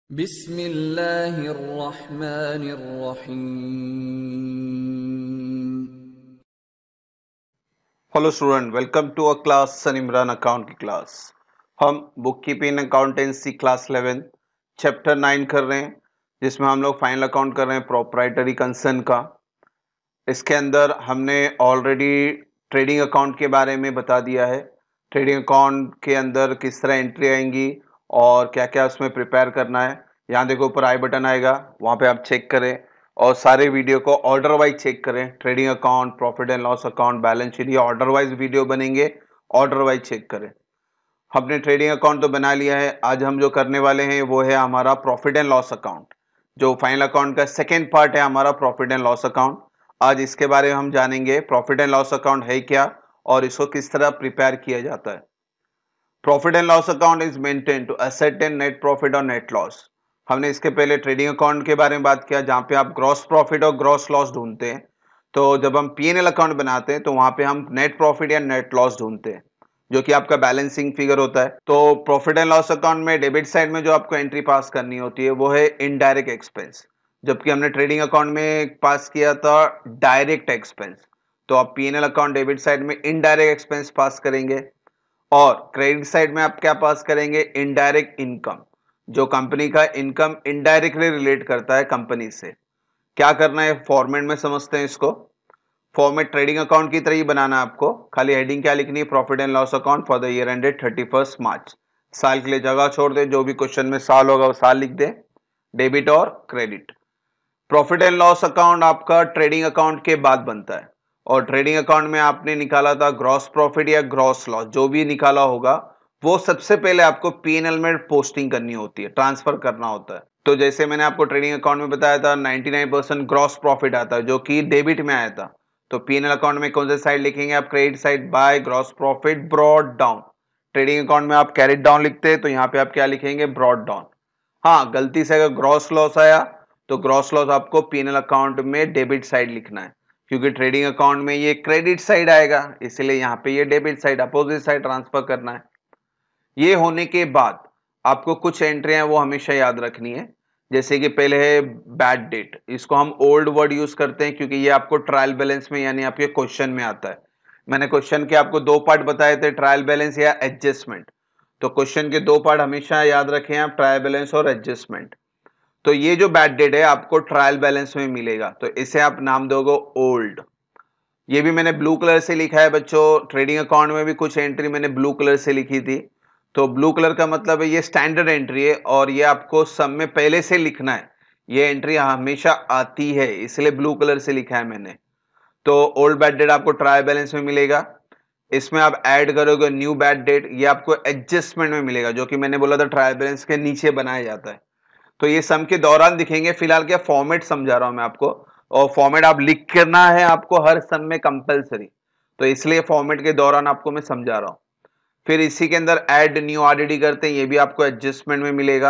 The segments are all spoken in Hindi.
बिस्मिल्लाहिर्रहमानिर्रहीम। Hello student, welcome to a class son Imran account की क्लास। हम book keeping accountancy class 11 chapter 9 कर रहे हैं, जिसमें हम लोग फाइनल अकाउंट कर रहे हैं प्रोप्राइटरी कंसर्न का। इसके अंदर हमने ऑलरेडी ट्रेडिंग अकाउंट के बारे में बता दिया है। ट्रेडिंग अकाउंट के अंदर किस तरह एंट्री आएंगी और क्या क्या उसमें प्रिपेयर करना है। यहाँ देखो ऊपर आई बटन आएगा, वहाँ पे आप चेक करें और सारे वीडियो को ऑर्डर वाइज चेक करें। Trading account, profit and loss account, balance sheet, ये ऑर्डर वाइज वीडियो बनेंगे, ऑर्डर वाइज चेक करें। हमने ट्रेडिंग अकाउंट तो बना लिया है। आज हम जो करने वाले हैं वो है हमारा प्रॉफिट एंड लॉस अकाउंट, जो फाइनल अकाउंट का सेकेंड पार्ट है हमारा प्रॉफिट एंड लॉस अकाउंट। आज इसके बारे में हम जानेंगे प्रॉफिट एंड लॉस अकाउंट है क्या और इसको किस तरह प्रिपेयर किया जाता है। Profit and loss account is maintain to ascertain net profit और नेट लॉस। हमने इसके पहले ट्रेडिंग अकाउंट के बारे में बात किया, जहां पे आप ग्रॉस प्रॉफिट और ग्रॉस लॉस ढूंढते हैं। तो जब हम पीएनएल अकाउंट बनाते हैं तो वहां पे हम नेट प्रॉफिट या नेट लॉस ढूंढते हैं, जो कि आपका बैलेंसिंग फिगर होता है। तो प्रॉफिट एंड लॉस अकाउंट में डेबिट साइड में जो आपको एंट्री पास करनी होती है वो है इनडायरेक्ट एक्सपेंस, जबकि हमने ट्रेडिंग अकाउंट में पास किया था डायरेक्ट एक्सपेंस। तो आप पीएनएल अकाउंट डेबिट साइड में इनडायरेक्ट एक्सपेंस पास करेंगे और क्रेडिट साइड में आप क्या पास करेंगे, इनडायरेक्ट इनकम, जो कंपनी का इनकम इनडायरेक्टली रिलेट करता है कंपनी से। क्या करना है फॉर्मेट में समझते हैं इसको। फॉर्मेट ट्रेडिंग अकाउंट की तरह ही बनाना है आपको। खाली हेडिंग क्या लिखनी है, profit and loss account for the year ended 31 मार्च। साल के लिए जगह छोड़ दे, जो भी क्वेश्चन में साल होगा वो साल लिख दे, डेबिट और credit. Profit and loss account आपका ट्रेडिंग अकाउंट के बाद बनता है और ट्रेडिंग अकाउंट में आपने निकाला था ग्रॉस प्रॉफिट या ग्रॉस लॉस, जो भी निकाला होगा वो सबसे पहले आपको पीएनएल में पोस्टिंग करनी होती है, ट्रांसफर करना होता है। तो जैसे मैंने आपको ट्रेडिंग अकाउंट में बताया था 99% ग्रॉस प्रॉफिट आता है, जो कि डेबिट में आया था। तो पीएनएल अकाउंट में कौन से साइड लिखेंगे आप, credit side by gross profit brought down. Trading account में आप कैरेट डाउन लिखते हैं, तो यहाँ पे आप क्या लिखेंगे, ब्रॉड डाउन। हाँ, गलती से अगर ग्रॉस लॉस आया तो ग्रॉस लॉस आपको पीएनएल अकाउंट में डेबिट साइड लिखना है, क्योंकि ट्रेडिंग अकाउंट में ये क्रेडिट साइड आएगा, इसलिए यहाँ पे ये debit side, opposite side transfer करना है। ये होने के बाद आपको कुछ एंट्रियां वो हमेशा याद रखनी है। जैसे कि पहले है बैड डेट, इसको हम ओल्ड वर्ड यूज करते हैं क्योंकि ये आपको ट्रायल बैलेंस में यानी आपके क्वेश्चन में आता है। मैंने क्वेश्चन के आपको दो पार्ट बताए थे, ट्रायल बैलेंस या एडजस्टमेंट। तो क्वेश्चन के दो पार्ट हमेशा याद रखें आप, ट्रायल बैलेंस और एडजस्टमेंट। तो ये जो बैड डेट है आपको ट्रायल बैलेंस में मिलेगा, तो इसे आप नाम दोगे ओल्ड। ये भी मैंने ब्लू कलर से लिखा है बच्चों। ट्रेडिंग अकाउंट में भी कुछ एंट्री मैंने ब्लू कलर से लिखी थी। तो ब्लू कलर का मतलब है ये स्टैंडर्ड एंट्री है और ये आपको सब में पहले से लिखना है। ये एंट्री हमेशा आती है, इसलिए ब्लू कलर से लिखा है मैंने। तो ओल्ड बैड डेट आपको ट्रायल बैलेंस में मिलेगा। इसमें आप ऐड करोगे न्यू बैड डेट, ये आपको एडजस्टमेंट में मिलेगा, जो कि मैंने बोला था ट्रायल बैलेंस के नीचे बनाया जाता है। तो ये सम के दौरान दिखेंगे। फिलहाल क्या फॉर्मेट समझा रहा हूं मैं आपको, और फॉर्मेट आप लिख करना है आपको हर सम में कंपलसरी, तो इसलिए फॉर्मेट के दौरान आपको मैं समझा रहा हूं। फिर इसी के अंदर ऐड न्यू आरडीडी करते हैं, ये भी आपको एडजस्टमेंट में मिलेगा।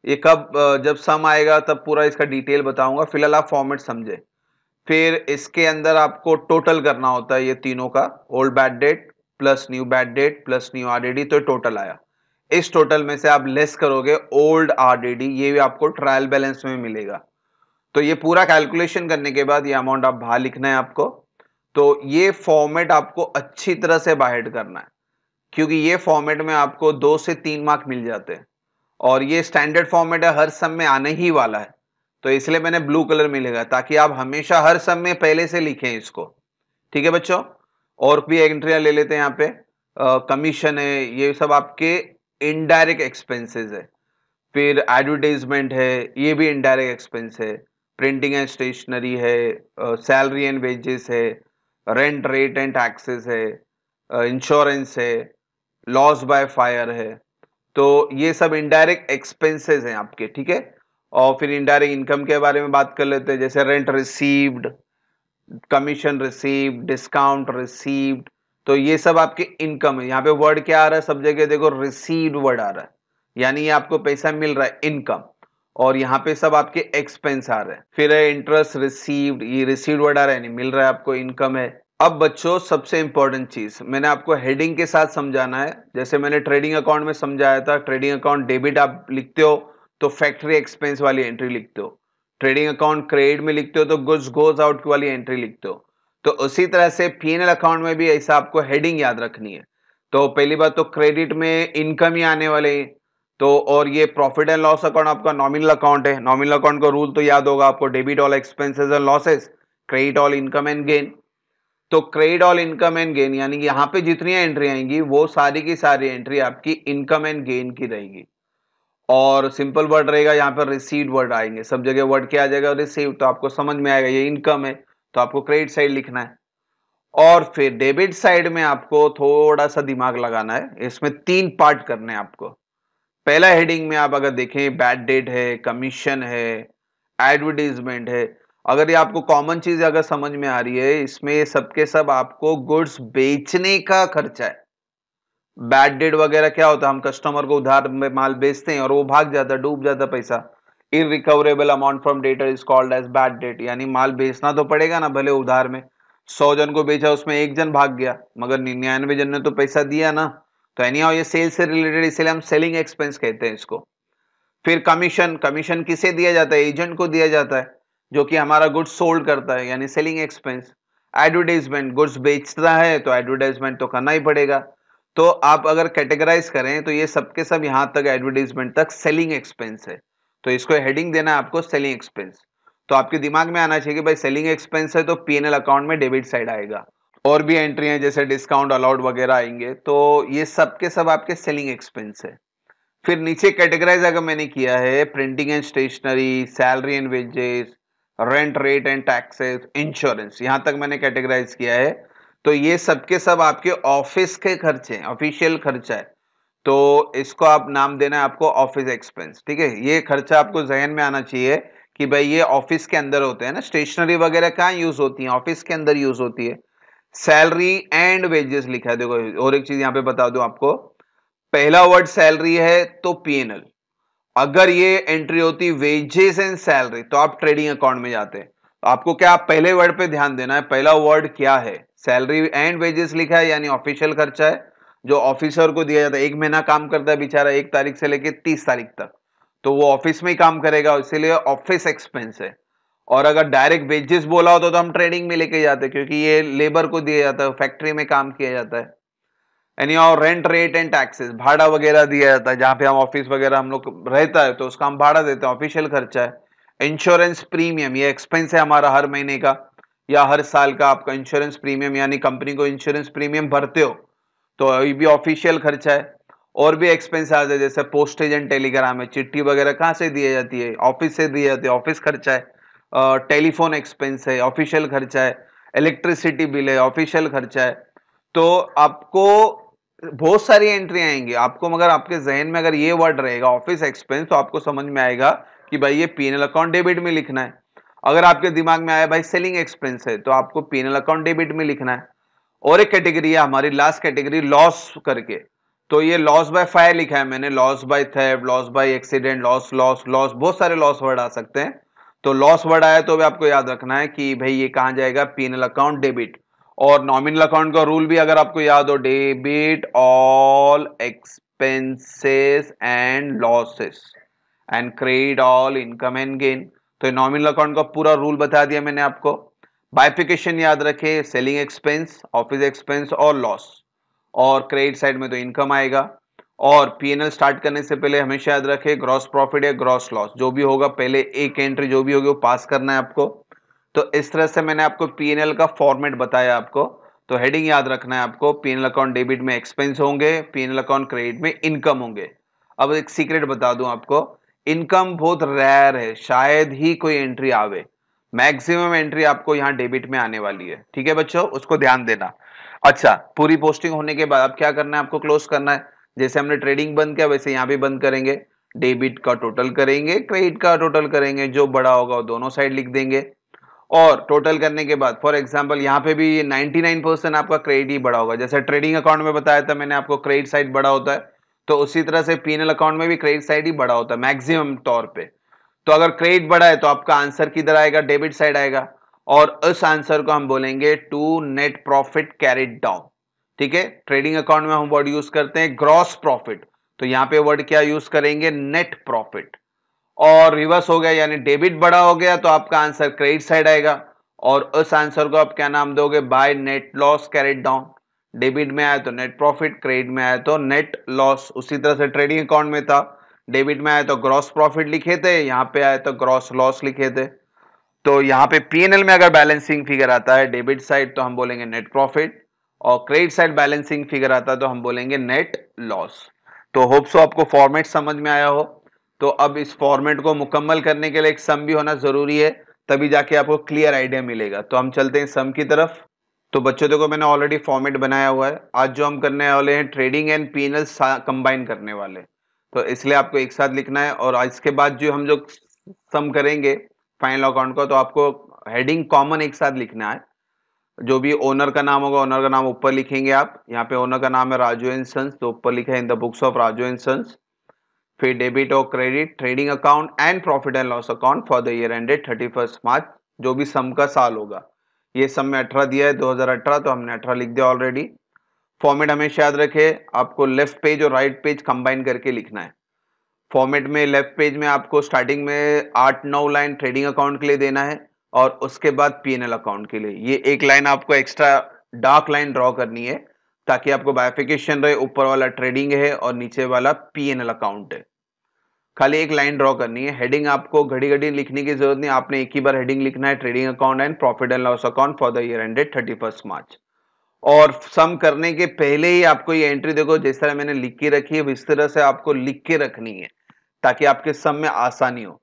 ये कब जब सम आएगा तब पूरा इसका डिटेल बताऊंगा, फिलहाल आप फॉर्मेट समझे। फिर इसके अंदर आपको टोटल करना होता है ये तीनों का, old bad debt plus new bad debt plus new RDD, तो टोटल आया। इस टोटल में से आप लेस करोगे ओल्ड आरडीडी, ये भी आपको ट्रायल बैलेंस में मिलेगा। तो ये पूरा कैलकुलेशन करने के बाद ये अमाउंट आप बाहर लिखना है आपको। तो ये फॉर्मेट आपको अच्छी तरह से बाहर करना है, क्योंकि ये फॉर्मेट में आपको 2 से 3 मार्क मिल जाते हैं और ये स्टैंडर्ड फॉर्मेट है, हर सम में आने ही वाला है। तो इसलिए मैंने ब्लू कलर में लिखा, ताकि आप हमेशा हर सम में पहले से लिखें इसको। ठीक है बच्चों, और भी एंट्रियां ले लेते हैं यहाँ पे। कमीशन है, ये सब आपके इनडायरेक्ट एक्सपेंसेस है। फिर एडवर्टाइजमेंट है, ये भी इनडायरेक्ट एक्सपेंस है। प्रिंटिंग एंड स्टेशनरी है, सैलरी एंड वेजेस है, रेंट रेट एंड टैक्सेस है, इंश्योरेंस है, लॉस बाय फायर है। तो ये सब इनडायरेक्ट एक्सपेंसेस हैं आपके, ठीक है। और फिर इनडायरेक्ट इनकम के बारे में बात कर लेते हैं, जैसे rent received, commission received, discount received. तो ये सब आपके इनकम है। यहाँ पे वर्ड क्या आ रहा है, सब जगह देखो रिसीव्ड वर्ड आ रहा है, यानी ये आपको पैसा मिल रहा है, इनकम। और यहाँ पे सब आपके एक्सपेंस आ रहे हैं। फिर है इंटरेस्ट रिसीव्ड, ये रिसीव्ड वर्ड आ रहा है, नहीं मिल रहा है आपको, इनकम है। अब बच्चों सबसे इंपॉर्टेंट चीज मैंने आपको हेडिंग के साथ समझाना है। जैसे मैंने ट्रेडिंग अकाउंट में समझाया था, ट्रेडिंग अकाउंट डेबिट आप लिखते हो तो फैक्ट्री एक्सपेंस वाली एंट्री लिखते हो। ट्रेडिंग अकाउंट क्रेडिट में लिखते हो तो गुड्स गोज आउट वाली एंट्री लिखते हो। तो उसी तरह से P&L अकाउंट में भी ऐसा आपको हेडिंग याद रखनी है। तो पहली बात तो क्रेडिट में इनकम ही आने वाले हैं। तो और ये प्रॉफिट एंड लॉस अकाउंट आपका नॉमिनल अकाउंट है। नॉमिनल अकाउंट का रूल तो याद होगा आपको, debit all expenses and losses, credit all income and gain. तो credit all income and gain यानी कि यहाँ पे जितनी एंट्री आएंगी वो सारी की सारी एंट्री आपकी इनकम एंड गेन की रहेगी। और सिंपल वर्ड रहेगा, यहाँ पर रिसीव्ड वर्ड आएंगे, सब जगह वर्ड क्या आ जाएगा, रिसीव। तो आपको समझ में आएगा ये इनकम है तो आपको क्रेडिट साइड लिखना है। और फिर डेबिट साइड में आपको थोड़ा सा दिमाग लगाना है, इसमें 3 पार्ट करने हैं आपको। पहला हेडिंग में आप अगर देखें बैड डेट है, कमीशन है, एडवर्टीजमेंट है। अगर ये आपको कॉमन चीज अगर समझ में आ रही है, इसमें सबके सब आपको गुड्स बेचने का खर्चा है। बैड डेट वगैरह क्या होता है, हम कस्टमर को उधार में माल बेचते हैं और वो भाग जाता, डूब जाता पैसा। Irrecoverable amount from debtor is called as bad debt, यानी माल बेचना तो पड़ेगा ना, भले उधार में 100 जन को बेचा उसमें 1 जन भाग गया मगर 99 जन ने तो पैसा दिया ना। तो एनीहाउ ये सेल से रिलेटेड, इसलिए हम सेलिंग एक्सपेंस कहते हैं इसको। फिर कमीशन, कमीशन किसे दिया जाता है, एजेंट को दिया जाता है जो कि हमारा गुड्स सोल्ड करता है, यानी सेलिंग एक्सपेंस। एडवर्टाइजमेंट, गुड्स बेचता है तो एडवर्टाइजमेंट तो करना ही पड़ेगा। तो आप अगर कैटेगराइज करें तो ये सबके सब यहां तक एडवर्टाइजमेंट तक सेलिंग एक्सपेंस है। तो इसको हेडिंग देना है आपको सेलिंग एक्सपेंस। तो आपके दिमाग में आना चाहिए कि भाई सेलिंग एक्सपेंस है तो P&L अकाउंट में डेबिट साइड आएगा। और भी एंट्री है जैसे डिस्काउंट अलाउड वगैरह आएंगे, तो ये सब के सब आपके सेलिंग एक्सपेंस है। फिर नीचे कैटेगराइज अगर मैंने किया है, printing and stationery, salary and wages, rent rate and taxes, insurance, यहां तक मैंने कैटेगराइज किया है। तो ये सबके सब आपके ऑफिस के खर्चे, ऑफिशियल खर्चा है। तो इसको आप नाम देना है आपको ऑफिस एक्सपेंस। ठीक है, ये खर्चा आपको जहन में आना चाहिए कि भाई ये ऑफिस के अंदर होते हैं ना। स्टेशनरी वगैरह कहाँ यूज होती है, ऑफिस के अंदर यूज होती है। सैलरी एंड वेजेस लिखा है, देखो और एक चीज यहां पे बता दूं आपको, पहला वर्ड सैलरी है तो P&L। अगर ये एंट्री होती वेजेस एंड सैलरी तो आप ट्रेडिंग अकाउंट में जाते हैं। तो आपको क्या, आप पहले वर्ड पे ध्यान देना है, पहला वर्ड क्या है, सैलरी एंड वेजेस लिखा है यानी ऑफिशियल खर्चा है जो ऑफिसर को दिया जाता है। 1 महीना काम करता है बेचारा, 1 तारीख से लेकर 30 तारीख तक, तो वो ऑफिस में ही काम करेगा, इसीलिए ऑफिस एक्सपेंस है। और अगर डायरेक्ट वेजेस बोला होता तो हम ट्रेडिंग में लेके जाते, क्योंकि ये लेबर को दिया जाता है, फैक्ट्री में काम किया जाता है। यानी और रेंट रेट एंड टैक्सेस, भाड़ा वगैरह दिया जाता है, जहां पे हम ऑफिस वगैरह हम लोग रहता है तो उसका हम भाड़ा देते हैं, ऑफिशियल खर्चा है। इंश्योरेंस प्रीमियम, ये एक्सपेंस है हमारा हर महीने का या हर साल का, आपका इंश्योरेंस प्रीमियम यानी कंपनी को इंश्योरेंस प्रीमियम भरते हो तो ये भी ऑफिशियल खर्चा है। और भी एक्सपेंस आ जाए जैसे पोस्टेज एंड टेलीग्राम है, चिट्ठी वगैरह कहाँ से दी जाती है, ऑफिस से दी जाती है, ऑफिस खर्चा है। टेलीफोन एक्सपेंस है, ऑफिशियल खर्चा है। इलेक्ट्रिसिटी बिल है, ऑफिशियल खर्चा है। तो आपको बहुत सारी एंट्री आएंगी आपको, मगर आपके जहन में अगर ये वर्ड रहेगा ऑफिस एक्सपेंस तो आपको समझ में आएगा कि भाई ये P&L अकाउंट डेबिट में लिखना है। अगर आपके दिमाग में आया भाई सेलिंग एक्सपेंस है तो आपको P&L अकाउंट डेबिट में लिखना है। और एक कैटेगरी है हमारी लास्ट कैटेगरी, लॉस करके। तो ये लॉस बाय फायर लिखा है मैंने, loss by theft, loss by accident, loss loss loss, बहुत सारे लॉस वर्ड आ सकते हैं। तो लॉस वर्ड आया तो भी आपको याद रखना है कि भाई ये कहां जाएगा, P&L अकाउंट डेबिट। और नॉमिनल अकाउंट का रूल भी अगर आपको याद हो, debit all expenses and losses and credit all income and gain. तो नॉमिनल अकाउंट का पूरा रूल बता दिया मैंने आपको। बाइफिकेशन याद रखे, सेलिंग एक्सपेंस, ऑफिस एक्सपेंस और लॉस। और क्रेडिट साइड में तो इनकम आएगा। और P&L स्टार्ट करने से पहले हमेशा याद रखे ग्रॉस प्रॉफिट या ग्रॉस लॉस जो भी होगा, पहले एक एंट्री जो भी होगी वो पास करना है आपको। तो इस तरह से मैंने आपको P&L का फॉर्मेट बताया आपको। तो हेडिंग याद रखना है आपको, P&L अकाउंट डेबिट में एक्सपेंस होंगे, P&L अकाउंट क्रेडिट में इनकम होंगे। अब एक सीक्रेट बता दूं आपको, इनकम बहुत रेयर है, शायद ही कोई एंट्री आवे। मैक्सिमम एंट्री आपको यहाँ डेबिट में आने वाली है। ठीक है बच्चों, उसको ध्यान देना। अच्छा, पूरी पोस्टिंग होने के बाद अब क्या करना है, आपको क्लोज करना है। जैसे हमने ट्रेडिंग बंद किया वैसे यहाँ भी बंद करेंगे। डेबिट का टोटल करेंगे, क्रेडिट का टोटल करेंगे, जो बड़ा होगा वो दोनों साइड लिख देंगे। और टोटल करने के बाद फॉर एग्जांपल यहाँ पे भी 99% आपका क्रेडिट ही बड़ा होगा। जैसे ट्रेडिंग अकाउंट में बताया था मैंने आपको, क्रेडिट साइड बड़ा होता है, तो उसी तरह से P&L अकाउंट में भी क्रेडिट साइड ही बड़ा होता है मैक्सिमम तौर पे। तो अगर क्रेडिट बड़ा है तो आपका आंसर किधर आएगा, डेबिट साइड आएगा। और उस आंसर को हम बोलेंगे to net profit carried down. ठीक है, ट्रेडिंग अकाउंट में हम वर्ड यूज करते हैं ग्रॉस प्रॉफिट, तो यहाँ पे वर्ड क्या यूज करेंगे, नेट प्रॉफिट। और रिवर्स हो गया यानी डेबिट बड़ा हो गया तो आपका आंसर क्रेडिट साइड आएगा, और उस आंसर को आप क्या नाम दोगे, by net loss carried down. Debit में आया तो नेट प्रॉफिट, क्रेडिट में आया तो नेट लॉस। उसी तरह से ट्रेडिंग अकाउंट में था, डेबिट में आया तो ग्रॉस प्रॉफिट लिखे थे, यहाँ पे आया तो ग्रॉस लॉस लिखे थे। तो यहाँ पे पीएनएल में अगर बैलेंसिंग फिगर आता है डेबिट साइड तो हम बोलेंगे नेट प्रॉफिट, और क्रेडिट साइड बैलेंसिंग फिगर आता है तो हम बोलेंगे नेट लॉस। तो होप सो आपको फॉर्मेट समझ में आया हो। तो अब इस फॉर्मेट को मुकम्मल करने के लिए एक सम भी होना जरूरी है, तभी जाके आपको क्लियर आइडिया मिलेगा। तो हम चलते हैं सम की तरफ। तो बच्चों देखो मैंने ऑलरेडी फॉर्मेट बनाया हुआ है। आज जो हम करने वाले हैं ट्रेडिंग एंड पीएनएल कंबाइन करने वाले, तो इसलिए आपको एक साथ लिखना है। और इसके बाद जो हम जो सम करेंगे फाइनल अकाउंट को, तो आपको हेडिंग कॉमन एक साथ लिखना है। जो भी ओनर का नाम होगा, ओनर का नाम ऊपर लिखेंगे आप। यहाँ पे ओनर का नाम है राजू एंड सन्स, तो ऊपर लिखा है in the books of Raju and sons. फिर डेबिट और credit, trading account and profit and loss account for the year ended 31 March, जो भी सम का साल होगा। ये सम में 18 दिया है 2018, तो हमने 18 लिख दिया ऑलरेडी। फॉर्मेट हमेशा याद रखे, आपको लेफ्ट पेज और राइट पेज कंबाइन करके लिखना है। फॉर्मेट में लेफ्ट पेज में आपको स्टार्टिंग में 8-9 लाइन ट्रेडिंग अकाउंट के लिए देना है, और उसके बाद पीएनएल अकाउंट के लिए ये एक लाइन आपको एक्स्ट्रा डार्क लाइन ड्रॉ करनी है, ताकि आपको बाइफिकेशन रहे, ऊपर वाला ट्रेडिंग है और नीचे वाला पीएनएल अकाउंट है। खाली एक लाइन ड्रॉ करनी है। हेडिंग आपको घड़ी घड़ी लिखने की जरूरत नहीं, आपने एक ही बार हेडिंग लिखना है, trading account and profit and loss account for the year ended 31 मार्च। और सम करने के पहले ही आपको ये एंट्री देखो जिस तरह मैंने लिख के रखी है, इस तरह से आपको लिख के रखनी है ताकि आपके सम में आसानी हो।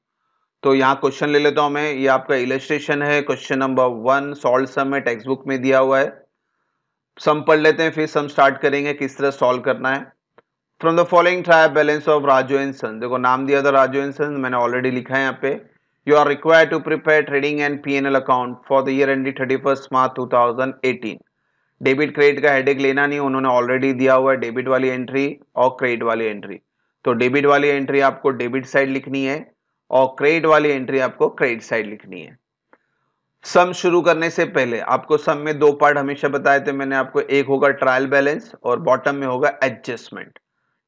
तो यहाँ क्वेश्चन ले लेता हूं मैं, ये आपका इलस्ट्रेशन है, क्वेश्चन नंबर 1 सॉल्व सम है, टेक्स्ट बुक में दिया हुआ है। सम पढ़ लेते हैं फिर सम स्टार्ट करेंगे किस तरह सॉल्व करना है। From the following trial balance of Raju and son, देखो नाम दिया था राजू एंड सन, मैंने ऑलरेडी लिखा है यहाँ पे। You are required to prepare trading and PNL account for the year ended 31 March 2018। Debit credit का हेडेक लेना नहीं, उन्होंने ऑलरेडी दिया हुआ है डेबिट वाली एंट्री और क्रेडिट वाली एंट्री। तो डेबिट वाली एंट्री आपको डेबिट साइड लिखनी है, और क्रेडिट वाली एंट्री आपको क्रेडिट साइड लिखनी है। सम शुरू करने से पहले आपको सम में 2 पार्ट हमेशा बताए थे मैंने आपको, एक होगा ट्रायल बैलेंस और बॉटम में होगा एडजस्टमेंट।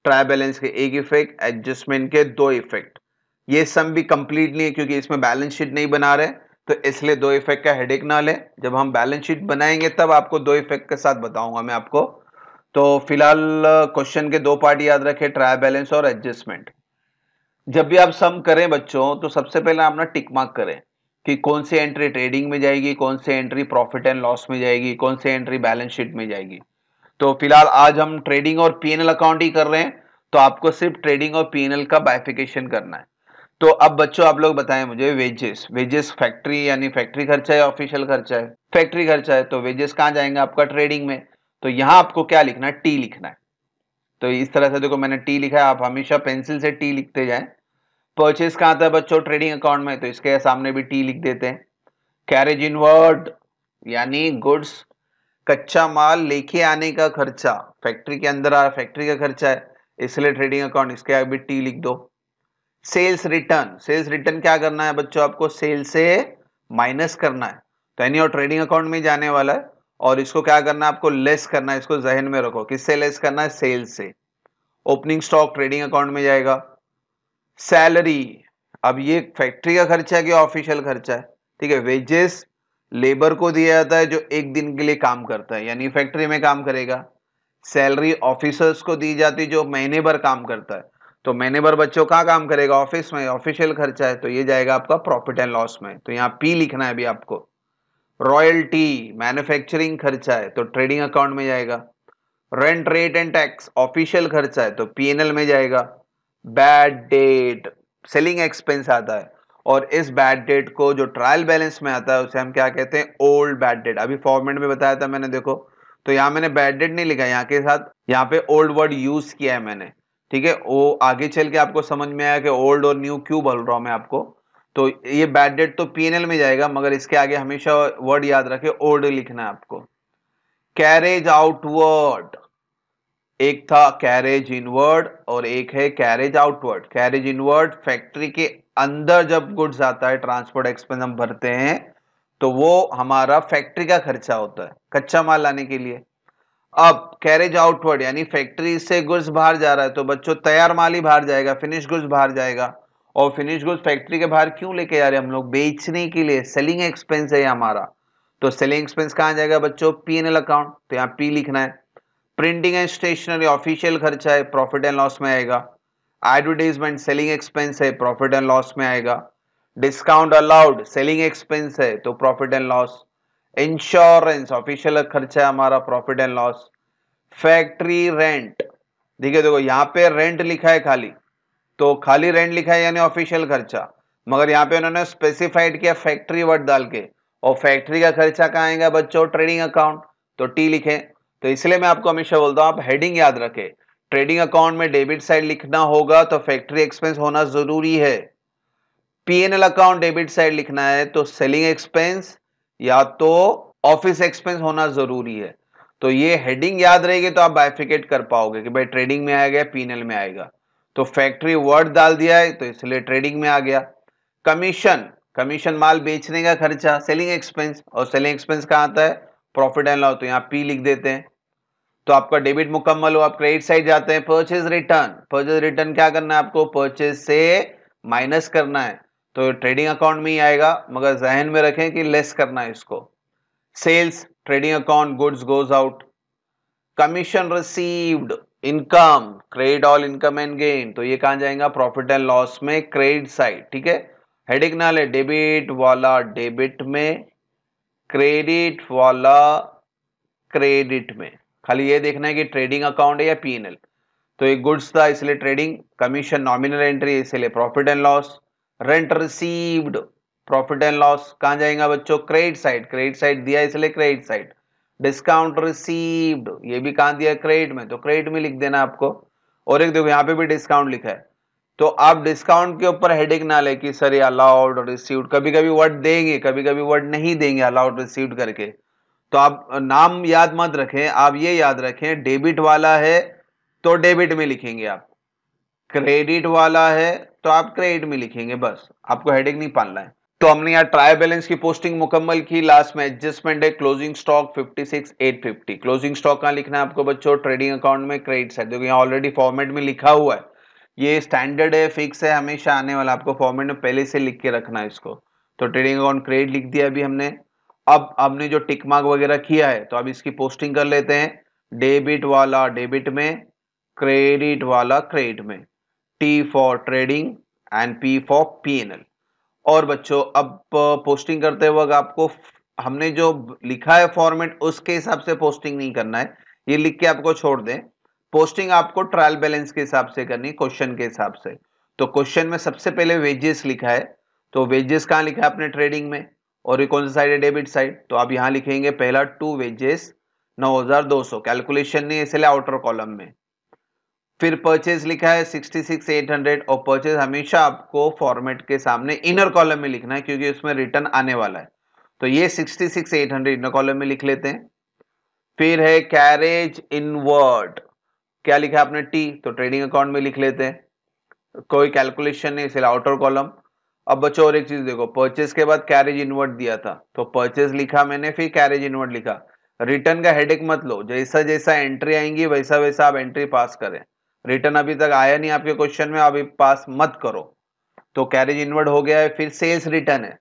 ट्रायल बैलेंस के एक इफेक्ट, एडजस्टमेंट के 2 इफेक्ट। ये सम भी कंप्लीट नहीं है क्योंकि इसमें बैलेंस शीट नहीं बना रहे, तो इसलिए 2 इफेक्ट का हेडेक ना ले। जब हम बैलेंस शीट बनाएंगे तब आपको 2 इफेक्ट के साथ बताऊंगा मैं आपको। तो फिलहाल क्वेश्चन के 2 पार्ट याद रखें, ट्रायल बैलेंस और एडजस्टमेंट। जब भी आप सम करें बच्चों, तो सबसे पहले आप ना टिक मार्क करें कि कौन सी एंट्री ट्रेडिंग में जाएगी, कौन सी एंट्री प्रॉफिट एंड लॉस में जाएगी, कौन सी एंट्री बैलेंस शीट में जाएगी। तो फिलहाल आज हम ट्रेडिंग और पीएनएल अकाउंट ही कर रहे हैं, तो आपको सिर्फ ट्रेडिंग और पीएनएल का बाइफिकेशन करना है। तो अब बच्चों आप लोग बताएं मुझे, वेजेस, वेजेस फैक्ट्री यानी फैक्ट्री खर्चा है, ऑफिशियल खर्चा है, फैक्ट्री खर्चा है, तो वेजेस कहां जाएंगे आपका ट्रेडिंग में। तो यहां आपको क्या लिखना है, टी लिखना है। तो इस तरह से देखो मैंने टी लिखा है, आप हमेशा पेंसिल से टी लिखते जाएं। परचेज कहां था बच्चों, ट्रेडिंग अकाउंट में, तो इसके सामने भी टी लिख देते हैं। कैरेज इनवर्ड यानी गुड्स, कच्चा माल लेके आने का खर्चा, फैक्ट्री के अंदर आ फैक्ट्री का खर्चा है, इसलिए ट्रेडिंग अकाउंट, इसके आगे भी टी लिख दो। सेल्स रिटर्न, सेल्स रिटर्न क्या करना है बच्चों, आपको सेल से माइनस करना है, तो यानी और ट्रेडिंग अकाउंट में जाने वाला है, और इसको क्या करना है आपको लेस करना है, इसको जहन में रखो, किससे लेस करना है, सेल से। ओपनिंग स्टॉक ट्रेडिंग अकाउंट में जाएगा। सैलरी, अब ये फैक्ट्री का खर्चा है कि ऑफिशियल खर्चा है, ठीक है। वेजेस लेबर को दिया जाता है जो एक दिन के लिए काम करता है, यानी फैक्ट्री में काम करेगा। सैलरी ऑफिसर्स को दी जाती जो महीने भर काम करता है, तो महीने भर बच्चों कहाँ काम करेगा, ऑफिस में, ऑफिशियल खर्चा है, तो ये जाएगा आपका प्रॉफिट एंड लॉस में, तो यहाँ पी लिखना है अभी आपको। रॉयल्टी मैन्युफैक्चरिंग खर्चा है, तो ट्रेडिंग अकाउंट में जाएगा। Rent rate and tax official खर्चा है, तो पीएनएल में जाएगा। बैड डेट सेलिंग एक्सपेंस आता है, और इस बैड डेट को जो ट्रायल बैलेंस में आता है उसे हम क्या कहते हैं, ओल्ड बैड डेट। अभी फॉर्मेट में बताया था मैंने, देखो तो यहाँ मैंने बैड डेट नहीं लिखा, यहाँ के साथ यहाँ पे ओल्ड वर्ड यूज किया है मैंने, ठीक है। वो आगे चल के आपको समझ में आया कि ओल्ड और न्यू क्यों बोल रहा हूं मैं आपको। तो ये बैड डेट तो पीएनएल में जाएगा, मगर इसके आगे हमेशा वर्ड याद रखे, ओल्ड लिखना है आपको। कैरेज आउटवर्ड, एक था कैरेज इनवर्ड और एक है carriage outward. Carriage inward factory के अंदर जब गुड्स आता है, ट्रांसपोर्ट एक्सपेंस हम भरते हैं, तो वो हमारा फैक्ट्री का खर्चा होता है कच्चा माल लाने के लिए। अब कैरेज आउटवर्ड यानी फैक्ट्री से गुड्स बाहर जा रहा है, तो बच्चों तैयार माल ही बाहर जाएगा, फिनिश गुड्स बाहर जाएगा, और फिनिश गुड्स फैक्ट्री के बाहर क्यों लेके जा रहे हैं हम लोग? बेचने के लिए, सेलिंग एक्सपेंस है हमारा। तो सेलिंग एक्सपेंस कहाँ जाएगा बच्चों? P&L अकाउंट, तो यहाँ P लिखना है। प्रिंटिंग एंड स्टेशनरी ऑफिशियल खर्चा है, प्रॉफिट एंड लॉस में आएगा। एडवर्टाइजमेंट सेलिंग एक्सपेंस है, प्रॉफिट एंड लॉस में आएगा। डिस्काउंट अलाउड सेलिंग एक्सपेंस है, तो profit and loss. Insurance official खर्चा है हमारा, profit and loss. Factory rent, देखिए देखो यहाँ पे रेंट लिखा है खाली, तो खाली रेंट लिखा है यानी ऑफिशियल खर्चा, मगर यहाँ पे उन्होंने स्पेसिफाइड किया फैक्ट्री वर्ड डाल के, और फैक्ट्री का खर्चा कहाँ आएगा बच्चों? ट्रेडिंग अकाउंट, तो टी लिखे। तो इसलिए मैं आपको हमेशा बोलता हूँ आप हेडिंग याद रखें। ट्रेडिंग अकाउंट में डेबिट साइड लिखना होगा तो फैक्ट्री एक्सपेंस होना जरूरी है। P&L अकाउंट डेबिट साइड लिखना है तो सेलिंग एक्सपेंस या तो ऑफिस एक्सपेंस होना जरूरी है। तो ये हेडिंग याद रहेगी तो आप बाइफिकेट कर पाओगे कि भाई ट्रेडिंग में आएगा, P&L में आएगा। तो फैक्ट्री वर्ड डाल दिया है तो इसलिए ट्रेडिंग में आ गया। कमीशन, कमीशन माल बेचने का खर्चा, सेलिंग एक्सपेंस, और सेलिंग एक्सपेंस कहाँ आता है? प्रॉफिट एंड लॉस, तो यहाँ P लिख देते हैं। तो आपका डेबिट मुकम्मल हो, आप क्रेडिट साइड जाते हैं। परचेज रिटर्न, परचेज रिटर्न क्या करना है आपको? परचेज से माइनस करना है, तो ट्रेडिंग अकाउंट में ही आएगा, मगर जहन में रखें कि लेस करना है इसको। Sales trading account, goods goes out. Commission received income, credit all income and gain, तो ये कहां जाएगा? प्रॉफिट एंड लॉस में, क्रेडिट साइड। ठीक है, हेडिंग ना ले, डेबिट वाला डेबिट में, क्रेडिट वाला क्रेडिट में। खाली ये देखना है कि ट्रेडिंग अकाउंट है या P&L। तो एक गुड्स था इसलिए ट्रेडिंग, कमीशन नॉमिनल एंट्री इसलिए profit and loss. Rent received profit and loss, कहां जाएगा बच्चों? क्रेडिट साइड, क्रेडिट साइड दिया इसलिए क्रेडिट साइड। डिस्काउंट रिसीव्ड ये भी कहां दिया? क्रेडिट में, तो क्रेडिट में लिख देना आपको। और एक देखो यहाँ पे भी डिस्काउंट लिखा है, तो आप डिस्काउंट के ऊपर हेडिंग ना ले कि सर ये अलाउड और रिसीव्ड, कभी कभी वर्ड देंगे कभी कभी वर्ड नहीं देंगे अलाउड रिसीव्ड करके। तो आप नाम याद मत रखें, आप ये याद रखें डेबिट वाला है तो डेबिट में लिखेंगे आप, क्रेडिट वाला है तो आप क्रेडिट में लिखेंगे, बस आपको हेडिंग नहीं पालना है। तो हमने यहाँ ट्रायल बैलेंस की पोस्टिंग मुकम्मल की, लास्ट में एडजस्टमेंट है। क्लोजिंग स्टॉक 56,850, क्लोजिंग स्टॉक कहाँ लिखना है आपको बच्चों? ट्रेडिंग अकाउंट में, क्रेडिट साइड। देखो यहाँ ऑलरेडी फॉर्मेट में लिखा हुआ है, ये स्टैंडर्ड है, फिक्स है, हमेशा आने वाला, आपको फॉर्मेट में पहले से लिख के रखना है इसको। तो ट्रेडिंग अकाउंट क्रेडिट लिख दिया अभी हमने। अब हमने जो टिक मार्क वगैरह किया है तो अब इसकी पोस्टिंग कर लेते हैं। डेबिट वाला डेबिट में, क्रेडिट वाला क्रेडिट में, T for trading and P for P&L। और बच्चों अब पोस्टिंग करते वक्त आपको हमने जो लिखा है फॉर्मेट उसके हिसाब से पोस्टिंग नहीं करना है, ये लिख के आपको छोड़ दें। पोस्टिंग आपको ट्रायल बैलेंस के हिसाब से करनी, क्वेश्चन के हिसाब से। तो क्वेश्चन में सबसे पहले वेजेस लिखा है, तो वेजेस कहाँ लिखा है आपने? ट्रेडिंग में। और ये कौन सी साइड है? Debit side. तो आप यहाँ लिखेंगे पहला टू वेजेस 9,200, कैलकुलेशन नहीं इसलिए आउटर कॉलम में। फिर परचेज लिखा है 66,800, और परचेज हमेशा आपको फॉर्मेट के सामने इनर कॉलम में लिखना है क्योंकि उसमें रिटर्न आने वाला है। तो ये 66,800 इनर कॉलम में लिख लेते हैं। फिर है कैरेज इनवर्ड, क्या लिखा है आपने? टी, तो ट्रेडिंग अकाउंट में लिख लेते हैं, कोई कैलकुलेशन नहीं इसलिए आउटर कॉलम। अब बच्चों और एक चीज देखो, परचेज के बाद कैरेज इनवर्ड दिया था तो परचेज लिखा मैंने, फिर कैरेज इनवर्ड लिखा। रिटर्न का हेडेक मत लो, जैसा जैसा एंट्री आएंगी वैसा वैसा आप एंट्री पास करें। रिटर्न अभी तक आया नहीं आपके क्वेश्चन में, अभी पास मत करो। तो कैरेज इनवर्ड हो गया है। फिर सेल्स रिटर्न है,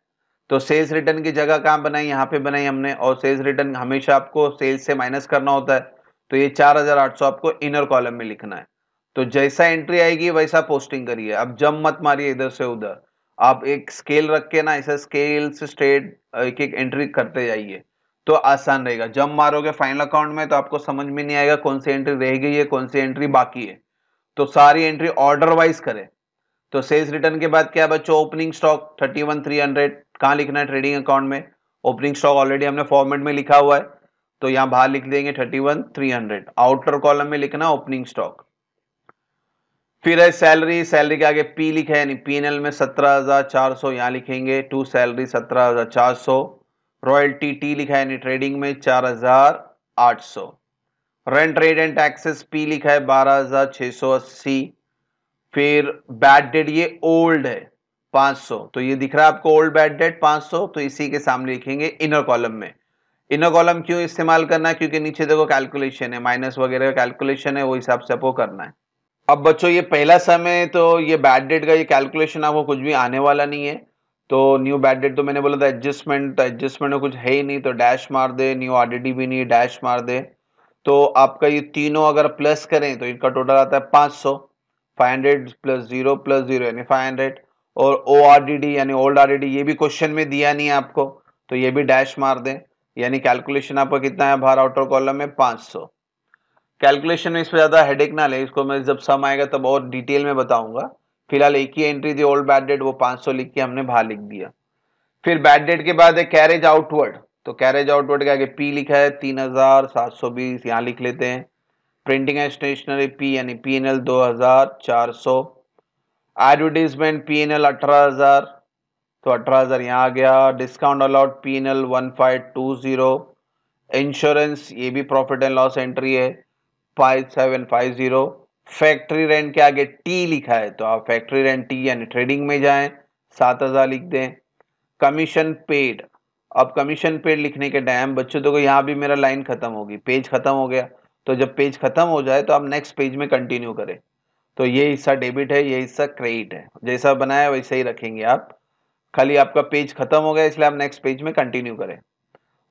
तो सेल्स रिटर्न की जगह कहां बनाई? यहाँ पे बनाई हमने, और सेल्स रिटर्न हमेशा आपको सेल्स से माइनस करना होता है, तो ये 4,800 आपको इनर कॉलम में लिखना है। तो जैसा एंट्री आएगी वैसा पोस्टिंग करिए, अब जम मत मारिए इधर से उधर, आप एक स्केल रख के ना ऐसा स्केल से स्ट्रेट एक एक एंट्री करते जाइए तो आसान रहेगा। जम मारोगे फाइनल अकाउंट में तो आपको समझ में नहीं आएगा कौन सी एंट्री रह गई है कौन सी एंट्री बाकी है। तो सारी एंट्री ऑर्डर वाइज करें। तो सेल्स रिटर्न के बाद क्या बच्चों? ओपनिंग स्टॉक 31,300, कहां लिखना है? ट्रेडिंग अकाउंट में। ओपनिंग स्टॉक ऑलरेडी हमने फॉर्मेट में लिखा हुआ है तो यहां बाहर लिख देंगे 31,300, आउटर कॉलम में लिखना ओपनिंग स्टॉक। फिर है सैलरी, सैलरी के आगे P लिखा है यानी P&L में 17,400 यहां लिखेंगे, टू सैलरी 17,400। रॉयल्टी T लिखा है यानी ट्रेडिंग में 4,800। Rent rate and taxes P लिखा है 12,680। फिर बैड डेट ये ओल्ड है 500, तो ये दिख रहा है आपको ओल्ड बैड डेट 500, तो इसी के सामने लिखेंगे इनर कॉलम में। इनर कॉलम क्यों इस्तेमाल करना है? क्योंकि नीचे देखो कैलकुलेशन है, माइनस वगैरह का कैलकुलेशन है, वो हिसाब से आपको करना है। अब बच्चों ये पहला सम है, तो ये बैड डेट का ये कैलकुलेशन आपको कुछ भी आने वाला नहीं है। तो न्यू बैड डेट तो मैंने बोला था एडजस्टमेंट, तो एडजस्टमेंट में कुछ है ही नहीं, तो डैश मार दे। न्यू आरडीडी भी नहीं, डैश मार दे। तो आपका ये तीनों अगर प्लस करें तो इनका टोटल आता है 500। 500 प्लस जीरो यानी 500। और ओ आरडीडी यानी ओल्ड आरडीडी ये भी क्वेश्चन में दिया नहीं है आपको, तो ये भी डैश मार दें। यानी कैलकुलेशन आपका कितना है बाहर आउटर कॉलम में 500। कैलकुलेशन में इस पर ज्यादा हेडेक ना ले, इसको मैं जब सम आएगा तब और डिटेल में बताऊंगा। फिलहाल एक ही एंट्री थी ओल्ड बैड डेट, वो 500 लिख के हमने बाहर लिख दिया। फिर बैड डेट के बाद है कैरेज आउटवर्ड। तो कैरेज आउटवर्ड के आगे पी लिखा है 3720, यहां लिख लेते हैं। प्रिंटिंग एंड स्टेशनरी पी यानी P N L 2400। Advertisement P N L 18,000, तो 18,000 यहाँ आ गया। Discount allowed P N L 1520। Insurance ये भी प्रॉफिट एंड लॉस एंट्री है 5750। फैक्ट्री रेंट के आगे टी लिखा है, तो आप फैक्ट्री रेंट टी यानी ट्रेडिंग में जाएं, 7,000 लिख दें। कमीशन पेड, अब कमीशन पेड लिखने के टाइम बच्चों देखो यहाँ भी मेरा लाइन खत्म होगी, पेज खत्म हो गया। तो जब पेज खत्म हो जाए तो आप नेक्स्ट पेज में कंटिन्यू करें। तो ये हिस्सा डेबिट है, ये हिस्सा क्रेडिट है, जैसा बनाया वैसे ही रखेंगे आप। खाली आपका पेज खत्म हो गया इसलिए आप नेक्स्ट पेज में कंटिन्यू करें।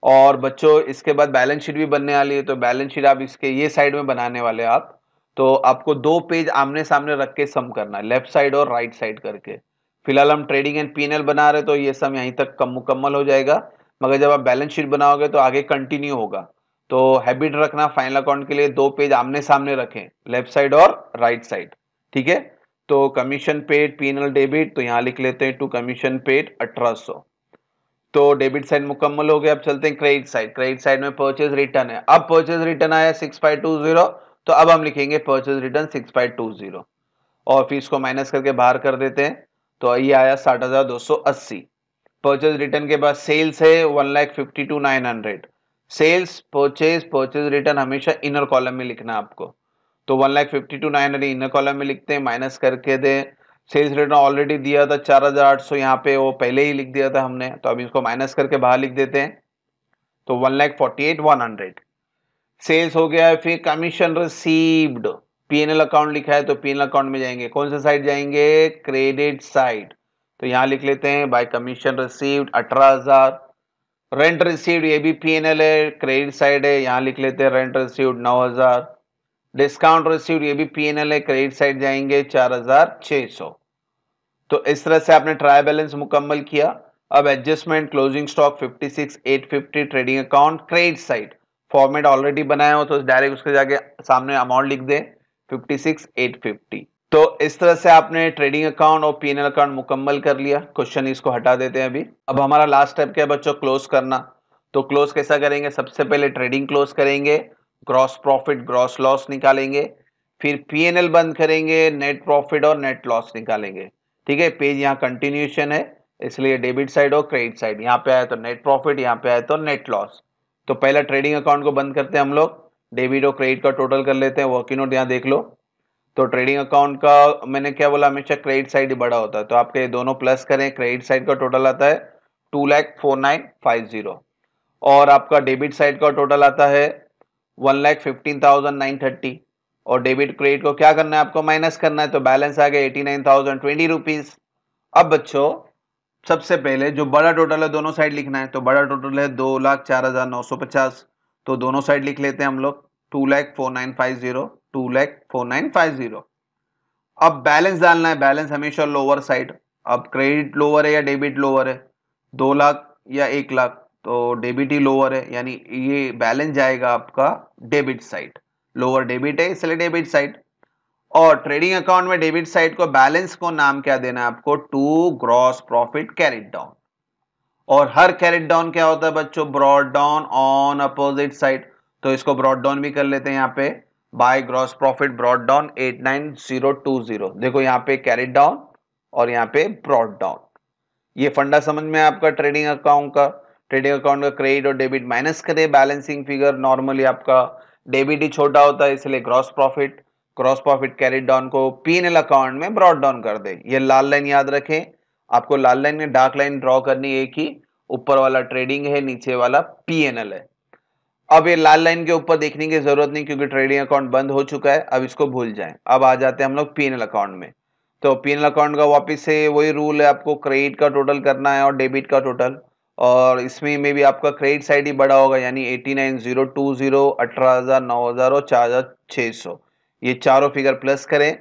और बच्चों इसके बाद बैलेंस शीट भी बनने वाली है, तो बैलेंस शीट आप इसके ये साइड में बनाने वाले आप। तो आपको दो पेज आमने सामने रख के सम करना है, लेफ्ट साइड और राइट साइड करके। फिलहाल हम ट्रेडिंग एंड पीएनएल बना रहे, तो ये सम यहीं तक मुकम्मल हो जाएगा। मगर जब आप बैलेंस शीट बनाओगे तो आगे कंटिन्यू होगा। तो हैबिट रखना फाइनल अकाउंट के लिए दो पेज आमने सामने रखें, लेफ्ट साइड और राइट साइड। ठीक है। तो कमीशन पेड पीएनएल डेबिट, तो यहाँ लिख लेते हैं टू कमीशन पेड 1800। तो डेबिट साइड मुकम्मल हो गया। अब चलते हैं क्रेडिट साइड। क्रेडिट साइड में परचेज रिटर्न है, अब परचेज रिटर्न आया 6520, तो अब हम लिखेंगे परचेज रिटर्न 6520 और फिर इसको माइनस करके बाहर कर देते हैं। तो ये आया 60,280। परचेज रिटर्न के बाद सेल्स है 1,52,900। सेल्स परचेज परचेज रिटर्न हमेशा इनर कॉलम में लिखना आपको। तो 1,52,900 इनर कॉलम में लिखते हैं, माइनस करके दे। सेल्स रिटर्न ऑलरेडी दिया था 4,800, यहाँ पे वो पहले ही लिख दिया था हमने, तो अब इसको माइनस करके बाहर लिख देते हैं। तो 1,48,100 सेल्स हो गया है। फिर कमीशन रिसीव्ड, पीएनएल अकाउंट लिखा है, तो पीएनएल अकाउंट में जाएंगे, कौन सा साइड जाएंगे, क्रेडिट साइड। तो यहाँ लिख लेते हैं bye commission received 18,000। Rent received ये भी पीएनएल है, क्रेडिट साइड है, यहाँ लिख लेते हैं रेंट रिसीव्ड 9,000। डिस्काउंट रिसीव्ड ये भी पीएनएल है, क्रेडिट साइड जाएंगे 4,600। तो इस तरह से आपने ट्रायल बैलेंस मुकम्मल किया। अब adjustment closing stock 56,850 trading account credit side. Format already बनाया हो तो डायरेक्ट उसके जाके सामने अमाउंट लिख दे 56,850। तो इस तरह से आपने ट्रेडिंग अकाउंट और पीएनएल अकाउंट मुकम्मल कर लिया। क्वेश्चन इसको हटा देते हैं अभी। अब हमारा लास्ट स्टेप क्या है बच्चों, क्लोज करना। तो क्लोज कैसा करेंगे, सबसे पहले ट्रेडिंग क्लोज करेंगे, ग्रॉस प्रॉफिट ग्रॉस लॉस निकालेंगे, फिर पीएनएल बंद करेंगे, नेट प्रॉफिट और नेट लॉस निकालेंगे। ठीक है, पेज यहाँ कंटिन्यूएशन है इसलिए डेबिट साइड और क्रेडिट साइड, यहाँ पे आया तो नेट प्रॉफिट, यहाँ पे आया तो नेट लॉस। तो पहला ट्रेडिंग अकाउंट को बंद करते हैं हम लोग, डेबिट और क्रेडिट का टोटल कर लेते हैं। वर्किंग नोट यहाँ देख लो। तो ट्रेडिंग अकाउंट का मैंने क्या बोला, हमेशा क्रेडिट साइड ही बड़ा होता है, तो आपके दोनों प्लस करें, क्रेडिट साइड का टोटल आता है 2,49,50 और आपका डेबिट साइड का टोटल आता है 1,15,930। और डेबिट क्रेडिट को क्या करना है, आपको माइनस करना है, तो बैलेंस आ गया 89,020 रुपीज। अब बच्चों सबसे पहले जो बड़ा टोटल है दोनों साइड लिखना है, तो बड़ा टोटल है 2,04,950, तो दोनों साइड लिख लेते हैं हम लोग 2,49,50 2,49,50। अब बैलेंस डालना है, बैलेंस हमेशा लोअर साइड। अब क्रेडिट लोअर है या डेबिट लोअर है, 2 लाख या 1 लाख, तो डेबिट ही लोअर है, यानी ये बैलेंस जाएगा आपका डेबिट साइड। लोअर डेबिट है इसलिए डेबिट साइड। और ट्रेडिंग अकाउंट में डेबिट साइड को बैलेंस को नाम क्या देना है आपको, to gross profit carried down. और हर कैरिड डाउन क्या होता है बच्चों, brought down on opposite side. तो इसको ब्रॉड डाउन भी कर लेते हैं यहाँ पे, by gross profit brought down 89020। देखो यहाँ पे कैरिड डाउन और यहाँ पे ब्रॉड डाउन। ये फंडा समझ में आपका ट्रेडिंग अकाउंट का। ट्रेडिंग अकाउंट का क्रेडिट और डेबिट माइनस करें, बैलेंसिंग फिगर नॉर्मली आपका डेबिट ही छोटा होता है इसलिए ग्रॉस प्रॉफिट कैरिड डाउन को पीएनएल अकाउंट में ब्रॉड डाउन कर दे। ये लाल लाइन याद रखें, आपको लाल लाइन में डार्क लाइन ड्रॉ करनी, एक ही ऊपर वाला ट्रेडिंग है नीचे वाला पीएनएल है। अब ये लाल लाइन के ऊपर देखने की जरूरत नहीं क्योंकि ट्रेडिंग अकाउंट बंद हो चुका है, अब इसको भूल जाएं। अब आ जाते हैं हम लोग पीएनएल अकाउंट में। तो पीएनएल अकाउंट का वापस से वही रूल है, आपको क्रेडिट का टोटल करना है और डेबिट का टोटल। और इसमें में भी आपका क्रेडिट साइड ही बड़ा होगा, यानी 89,020, 18,000, 9,000 और 4,600, ये चारों फिगर प्लस करें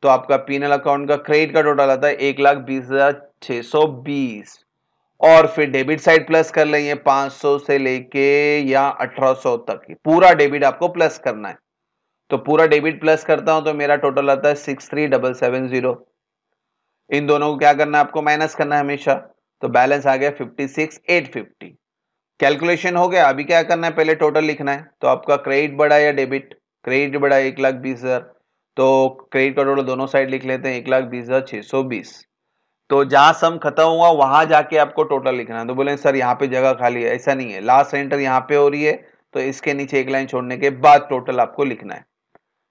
तो आपका पीएनएल अकाउंट का क्रेडिट का टोटल आता है 1,20,620। और फिर डेबिट साइड प्लस कर लेंगे 500 से लेके या 1800 तक की पूरा डेबिट आपको प्लस करना है। तो पूरा डेबिट प्लस करता हूं तो मेरा टोटल आता है 63,770। इन दोनों को क्या करना है, आपको माइनस करना है हमेशा। तो बैलेंस आ गया 56,850। कैलकुलेशन हो गया। अभी क्या करना है, पहले टोटल लिखना है। तो आपका क्रेडिट बढ़ा या डेबिट? क्रेडिट बढ़ा 1,20,000, तो क्रेडिट का टोटल दोनों साइड लिख लेते हैं 1,20,620। तो जहां सम खत्म हुआ वहां जाके आपको टोटल लिखना है। तो बोले सर यहाँ पे जगह खाली है, ऐसा नहीं है, लास्ट एंटर यहाँ पे हो रही है तो इसके नीचे एक लाइन छोड़ने के बाद टोटल आपको लिखना है।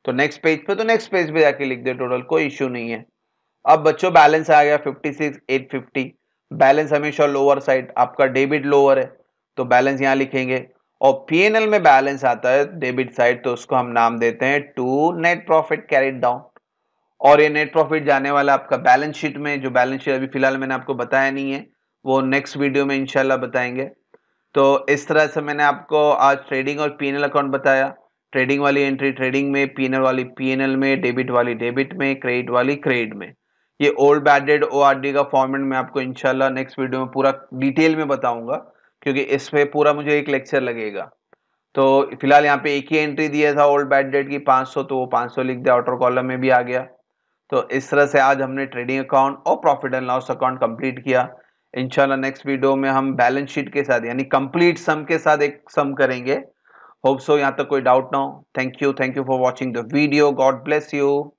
तो नेक्स्ट पेज पे, तो नेक्स्ट पेज पे जाके लिख दे टोटल, कोई इश्यू नहीं है। अब बच्चों बैलेंस आ गया 56,850। बैलेंस हमेशा लोअर साइड, आपका डेबिट लोअर है तो बैलेंस यहाँ लिखेंगे। और पीएनएल में बैलेंस आता है डेबिट साइड, तो उसको हम नाम देते हैं to net profit carried down. और ये नेट प्रॉफिट जाने वाला आपका बैलेंस शीट में, जो बैलेंस शीट अभी फिलहाल मैंने आपको बताया नहीं है, वो नेक्स्ट वीडियो में इंशाल्लाह बताएंगे। तो इस तरह से मैंने आपको आज ट्रेडिंग और पीएनएल अकाउंट बताया। ट्रेडिंग वाली एंट्री ट्रेडिंग में, पीएनएल वाली पीएनएल में, डेबिट वाली डेबिट में, क्रेडिट वाली क्रेडिट में। ये ओल्ड बैड डेट ओआरडी का फॉर्मेट मैं आपको इंशाल्लाह नेक्स्ट वीडियो में पूरा डिटेल में बताऊंगा, क्योंकि इसमें पूरा मुझे एक लेक्चर लगेगा। तो फिलहाल यहाँ पे एक ही एंट्री दिया था ओल्ड बैड डेट की 500, तो वो 500 लिख दिया, आउटर कॉलम में भी आ गया। तो इस तरह से आज हमने ट्रेडिंग अकाउंट और profit and loss account complete किया। इंशाल्लाह नेक्स्ट वीडियो में हम बैलेंस शीट के साथ यानी कंप्लीट सम के साथ एक सम करेंगे। होप सो यहाँ तक कोई डाउट ना हो। Thank you for watching the video. God bless you.